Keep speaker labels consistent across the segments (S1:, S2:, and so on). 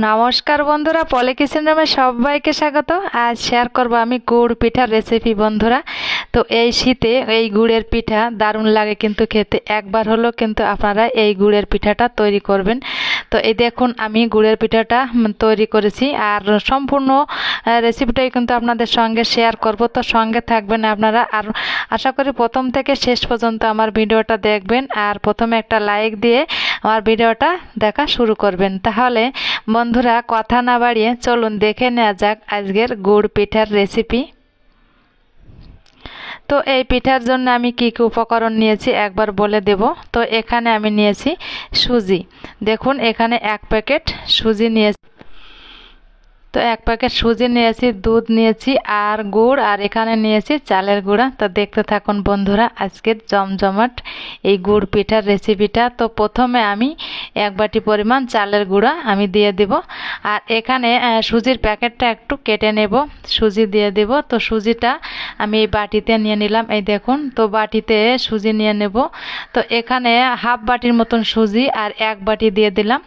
S1: নমস্কার বন্ধুরা, পলি কিচেন রুমে সবাইকে স্বাগত। আজ শেয়ার করব আমি গুড় পিঠার রেসিপি বন্ধুরা। তো এই শীতে এই গুড়ের পিঠা দারুণ লাগে কিন্তু খেতে। একবার হলো কিন্তু আপনারা এই গুড়ের পিঠাটা তৈরি করবেন। তো এই দেখুন আমি গুড়ের পিঠাটা তৈরি করেছি, আর সম্পূর্ণ রেসিপিটাই কিন্তু আপনাদের সঙ্গে শেয়ার করব। তো সঙ্গে থাকবেন আপনারা, আর আশা করি প্রথম থেকে শেষ পর্যন্ত আমার ভিডিওটা দেখবেন, আর প্রথমে একটা লাইক দিয়ে আমার ভিডিওটা দেখা শুরু করবেন। তাহলে বন্ধুরা কথা না বাড়িয়ে চলুন দেখে নেওয়া যাক আজকের গুড় পিঠার রেসিপি। তো এই পিঠার জন্য আমি কি কি উপকরণ নিয়েছি একবার বলে দেব। তো এখানে আমি নিয়েছি সুজি। দেখুন এখানে 1 প্যাকেট সুজি নিয়েছি। তো 1 প্যাকেট সুজি নিয়েছি, দুধ নিয়েছি, আর গুড়, আর এখানে নিয়েছি চালের গুঁড়া। তো দেখতে থাকুন বন্ধুরা আজকের জমজমাট এই গুড় পিঠার রেসিপিটা। তো প্রথমে আমি 1 বাটি পরিমাণ চালের গুঁড়া আমি দিয়ে দেব, আর এখানে সুজির প্যাকেটটা একটু কেটে নেব, সুজি দিয়ে দেব। তো সুজিটা আমি এই বাটিতে নিয়ে নিলাম, এই দেখুন। তো বাটিতে সুজি নিয়ে নেব। তো এখানে হাফ বাটির মতন সুজি আর 1 বাটি দিয়ে দিলাম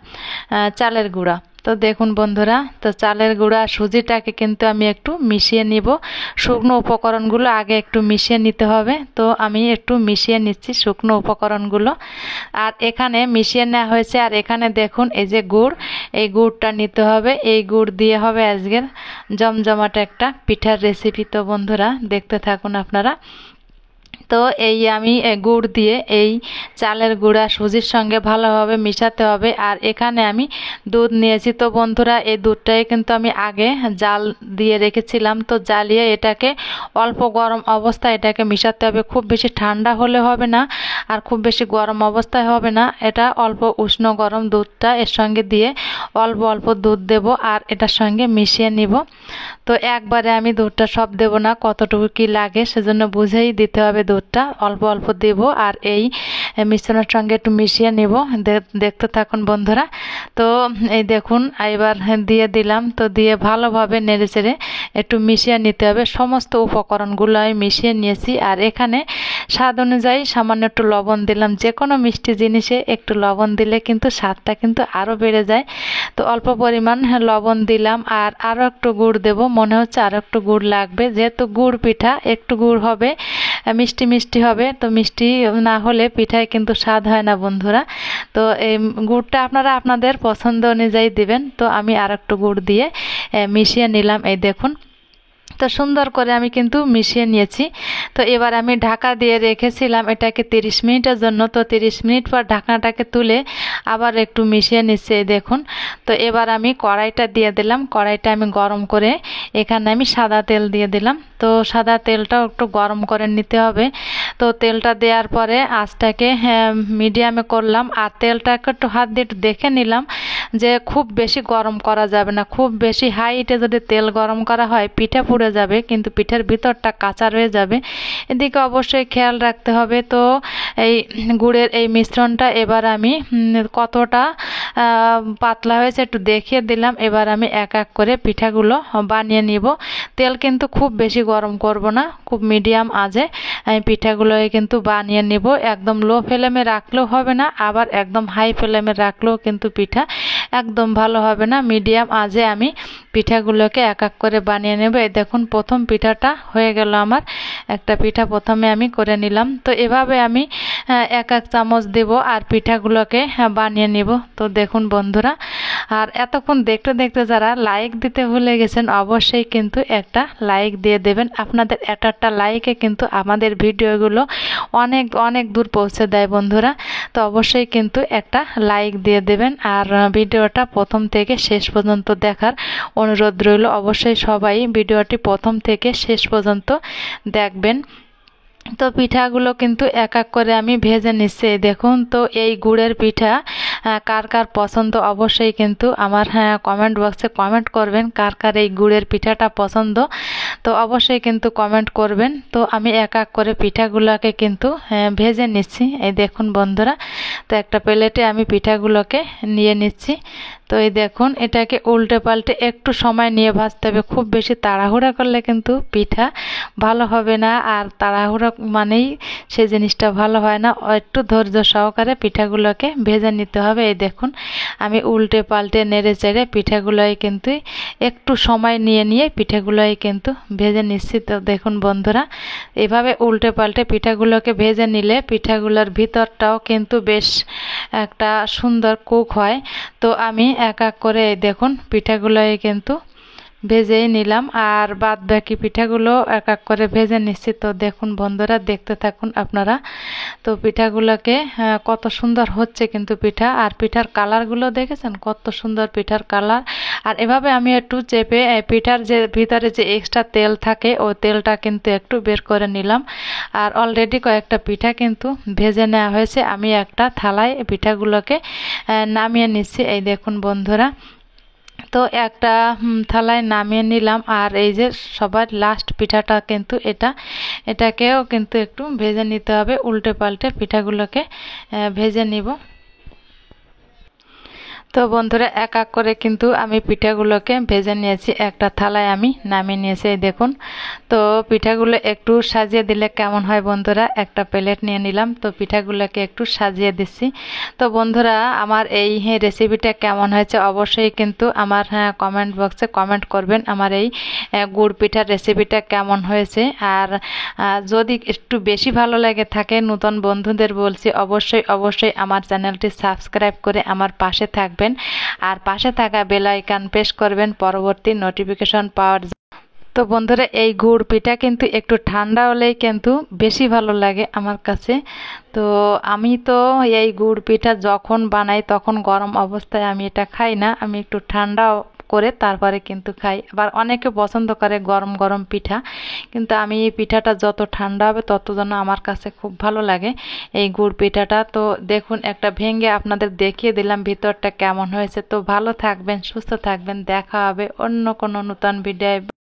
S1: চালের গুঁড়া। তো দেখুন বন্ধুরা, তো চালের গুঁড়া সুজিটাকে কিন্তু আমি একটু মিশিয়ে নিব। শুকনো উপকরণগুলো আগে একটু মিশিয়ে নিতে হবে। তো আমি একটু মিশিয়ে নিচ্ছি শুকনো উপকরণগুলো, আর এখানে মিশিয়ে নেওয়া হয়েছে। আর এখানে দেখুন এই যে গুড়, এই গুড়টা নিতে হবে। এই গুড় দিয়ে হবে আজকের জমজমাট একটা পিঠার রেসিপি। তো বন্ধুরা দেখতে থাকুন আপনারা। তো এই আমি গুড় দিয়ে এই চালের গুঁড়া সুজির সঙ্গে ভালোভাবে মিশাতে হবে। আর এখানে আমি দুধ নিয়েছি। তো বন্ধুরা এই দুধটাই কিন্তু আমি আগে জাল দিয়ে রেখেছিলাম। তো জ্বালিয়ে এটাকে অল্প গরম অবস্থায় এটাকে মিশাতে হবে। খুব বেশি ঠান্ডা হলে হবে না, আর খুব বেশি গরম অবস্থায় হবে না। এটা অল্প উষ্ণ গরম দুধটা এর সঙ্গে দিয়ে অল্প অল্প দুধ দেব, আর এটার সঙ্গে মিশিয়ে নিব। তো একবারে আমি দুধটা সব দেব না, কতটুকু কি লাগে সেজন্য বুঝেই দিতে হবে। দুধটা অল্প অল্প দেব, আর এই মিশ্রণের সঙ্গে একটু মিশিয়ে নেব। দেখতে থাকুন বন্ধুরা। তো এই দেখুন এবার দিয়ে দিলাম। তো দিয়ে ভালোভাবে নেড়েচেড়ে একটু মিশিয়ে নিতে হবে। সমস্ত উপকরণগুলো আমি মিশিয়ে নিয়েছি, আর এখানে স্বাদ অনুযায়ী সামান্য একটু লবণ দিলাম। যে কোনো মিষ্টি জিনিসে একটু লবণ দিলে কিন্তু স্বাদটা কিন্তু আরও বেড়ে যায়। তো অল্প পরিমাণ লবণ দিলাম, আর আরও একটু গুড় দেব। মনে হচ্ছে আরও একটু গুড় লাগবে, যেহেতু গুড় পিঠা একটু গুড় হবে, মিষ্টি মিষ্টি হবে। তো মিষ্টি না হলে পিঠায় কিন্তু স্বাদ হয় না বন্ধুরা। তো এই গুড়টা আপনারা আপনাদের পছন্দ অনুযায়ী দিবেন। তো আমি আর একটু গুড় দিয়ে মিশিয়ে নিলাম, এই দেখুন। তো সুন্দর করে আমি কিন্তু মিশিয়ে নিয়েছি। তো এবার আমি ঢাকা দিয়ে রেখেছিলাম এটাকে 30 মিনিটের জন্য। তো 30 মিনিট পর ঢাকনাটাকে তুলে আবার একটু মিশিয়ে নিচ্ছি, দেখুন। তো এবার আমি কড়াইটা দিয়ে দিলাম। কড়াইটা আমি গরম করে এখানে আমি সাদা তেল দিয়ে দিলাম। তো সাদা তেলটাও একটু গরম করে নিতে হবে। তো তেলটা দেওয়ার পরে আঁচটাকে মিডিয়ামে করলাম, আর তেলটাকে একটু হাত দিয়ে একটু দেখে নিলাম যে খুব বেশি গরম করা যাবে না। খুব বেশি হাইটে যদি তেল গরম করা হয় পিঠা পুড়ে যাবে, কিন্তু পিঠার ভিতরটা কাঁচা রয়ে যাবে। এদিকে অবশ্যই খেয়াল রাখতে হবে। তো এই গুড়ের এই মিশ্রণটা এবার আমি কতটা পাতলা হয়েছে একটু দেখিয়ে দিলাম। এবার আমি এক এক করে পিঠাগুলো বানিয়ে নিব। তেল কিন্তু খুব বেশি গরম করব না, খুব মিডিয়াম আঁচে আমি পিঠাগুলোকে কিন্তু বানিয়ে নিব। একদম লো ফ্লেমে রাখলেও হবে না, আবার একদম হাই ফ্লেমে রাখলেও কিন্তু পিঠা একদম ভালো হবে না। মিডিয়াম আঁচে আমি পিঠাগুলোকে এক এক করে বানিয়ে নেব। এই দেখুন প্রথম পিঠাটা হয়ে গেল আমার। একটা পিঠা প্রথমে আমি করে নিলাম। তো এভাবে আমি এক এক চামচ দেব, আর পিঠাগুলোকে বানিয়ে নিব। তো দেখুন বন্ধুরা, আর এতক্ষণ দেখতে দেখতে যারা লাইক দিতে ভুলে গেছেন অবশ্যই কিন্তু একটা লাইক দিয়ে দেবেন। আপনাদের একটা লাইকে কিন্তু আমাদের ভিডিওগুলো অনেক অনেক দূর পৌঁছে দেয় বন্ধুরা। তো অবশ্যই কিন্তু একটা লাইক দিয়ে দেবেন, আর ভিডিওটা প্রথম থেকে শেষ পর্যন্ত দেখার অনুরোধ রইল। অবশ্যই সবাই ভিডিওটি প্রথম থেকে শেষ পর্যন্ত দেখবেন। তো পিঠাগুলো কিন্তু এক এক করে আমি ভেজে নিচ্ছি, দেখুন। তো এই গুড়ের পিঠা কার কার পছন্দ অবশ্যই কিন্তু আমার কমেন্ট বক্সে কমেন্ট করবেন, কার কার এই গুড়ের পিঠাটা পছন্দ। তো অবশ্যই কিন্তু কমেন্ট করবেন। তো আমি এক এক করে পিঠাগুলোকে কিন্তু ভেজে নিচ্ছি, এই দেখুন বন্ধুরা। তো একটা প্লেটে আমি পিঠাগুলোকে নিয়ে নিচ্ছি। তো এই দেখুন এটাকে উল্টে পাল্টে একটু সময় নিয়ে ভাজতে হবে। খুব বেশি তাড়াহুড়া করলে কিন্তু পিঠা ভালো হবে না, আর তাড়াহুড়া মানেই সেই জিনিসটা ভালো হয় না। একটু ধৈর্য সহকারে পিঠাগুলোকে ভেজে নিতে হবে। এই দেখুন আমি উল্টে পাল্টে নেড়ে চেড়ে পিঠাগুলোই কিন্তু একটু সময় নিয়ে নিয়ে পিঠাগুলোই কিন্তু ভেজে নিচ্ছি। তো দেখুন বন্ধুরা, এভাবে উল্টে পাল্টে পিঠাগুলোকে ভেজে নিলে পিঠাগুলোর ভিতরটাও কিন্তু বেশ একটা সুন্দর কুক হয়। তো আমি এক এক করে দেখুন পিঠাগুলোই কিন্তু ভেজেই নিলাম, আর বাদ বাকি পিঠাগুলো এক এক করে ভেজে নিচ্ছি। তো দেখুন বন্ধুরা, দেখতে থাকুন আপনারা। তো পিঠাগুলোকে কত সুন্দর হচ্ছে কিন্তু পিঠা, আর পিঠার কালারগুলো দেখেছেন কত সুন্দর পিঠার কালার। আর এভাবে আমি একটু চেপে পিঠার যে ভিতরে যে এক্সট্রা তেল থাকে ওই তেলটা কিন্তু একটু বের করে নিলাম। আর অলরেডি কয়েকটা পিঠা কিন্তু ভেজে নেওয়া হয়েছে। আমি একটা থালায় পিঠাগুলোকে নামিয়ে নিচ্ছি। এই দেখুন বন্ধুরা, তো একটা থালায় নামিয়ে নিলাম। আর এই যে সবার লাস্ট পিঠাটা কিন্তু এটাকেও কিন্তু একটু ভেজে নিতে হবে। উল্টে পাল্টে পিঠাগুলোকে ভেজে নিব। তো বন্ধুরা, এক এক করে কিন্তু আমি পিঠাগুলোকে ভেজে নিয়েছি, একটা থালায় আমি নামিয়ে নিয়েছি। এই দেখুন, তো পিঠাগুলো একটু সাজিয়ে দিলে কেমন হয় বন্ধুরা, একটা প্লেট নিয়ে নিলাম। তো পিঠাগুলোকে একটু সাজিয়ে দিচ্ছি। তো বন্ধুরা, আমার এই রেসিপিটা কেমন হয়েছে অবশ্যই কিন্তু আমার কমেন্ট বক্সে কমেন্ট করবেন আমার এই গুড় পিঠার রেসিপিটা কেমন হয়েছে। আর যদি একটু বেশি ভালো লেগে থাকে, নতুন বন্ধুদের বলছি অবশ্যই অবশ্যই আমার চ্যানেলটি সাবস্ক্রাইব করে আমার পাশে থাকবেন, আর পাশে থাকা বেল আইকন প্রেস করবেন পরবর্তী নোটিফিকেশন পাওয়ার। তো বন্ধুরা, এই গুড় পিঠা কিন্তু একটু ঠান্ডা হলেই কিন্তু বেশি ভালো লাগে আমার কাছে। তো আমি তো এই গুড় পিঠা যখন বানাই তখন গরম অবস্থায় আমি এটা খাই না, আমি একটু ঠান্ডা করে তারপরে কিন্তু খাই। আবার অনেকে পছন্দ করে গরম গরম পিঠা, কিন্তু আমি এই পিঠাটা যত ঠান্ডা হবে তত যেন আমার কাছে খুব ভালো লাগে এই গুড় পিঠাটা। তো দেখুন, একটা ভেঙে আপনাদের দেখিয়ে দিলাম ভিতরটা কেমন হয়েছে। তো ভালো থাকবেন, সুস্থ থাকবেন, দেখা হবে অন্য কোনো নতুন ভিডিও।